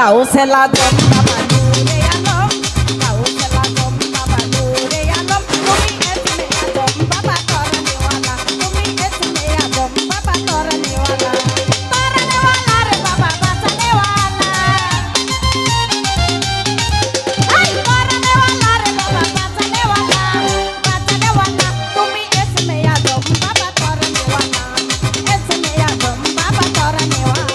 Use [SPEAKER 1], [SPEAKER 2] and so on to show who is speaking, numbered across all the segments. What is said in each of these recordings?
[SPEAKER 1] কাউসেলা জম বাবা নূরে আলম কাউসেলা জম বাবা নূরে আলম তুমি এসমে আজম বাবা করনেওয়ালা তুমি এসমে আজম বাবা করনেওয়ালা করনেওয়ালা রে বাবা বাঁচানেওয়ালা আই করনেওয়ালা রে বাবা বাঁচানেওয়ালা বাঁচানেওয়ালা তুমি এসমে আজম বাবা করনেওয়ালা এসমে আজম বাবা করনেওয়ালা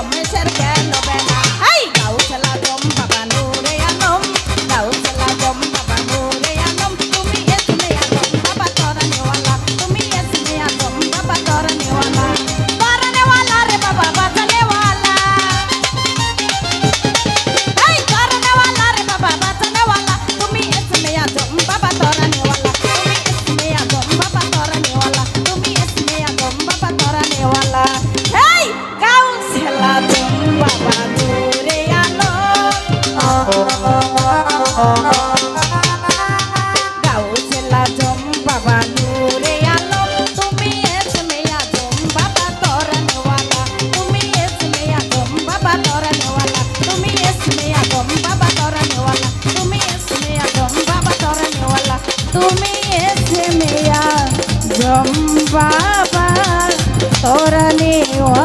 [SPEAKER 1] রমেশের কেন বেনা এই গাউসলা জম বাবা নূরে আলম গাউসলা জম বাবা নূরে আলম তুমি এসমে আজম বাবা তরনেওয়ালা তুমি এসমে আজম বাবা তরনেওয়ালা তরনেওয়ালা রে বাবা বাঁচানেওয়ালা এই তরনেওয়ালা রে বাবা বাঁচানেওয়ালা তুমি এসমে আজম বাবা তরনেওয়ালা তুমি এসমে আজম বাবা তরনেওয়ালা তুমি এসমে আজম বাবা তরনেওয়ালা এই গাউসলা জম বাবা নূরে আলম গাউসলা জম বাবা নূরে আলম তুমি এসমে আজম বাবা তরনেওয়ালা তুমি এসমে আজম বাবা তরনেওয়ালা তুমি এসমে আজম বাবা তরনেওয়ালা তুমি এসমে আজম বাবা তরনেওয়ালা তুমি এসমে আজম বাবা তরনেওয়ালা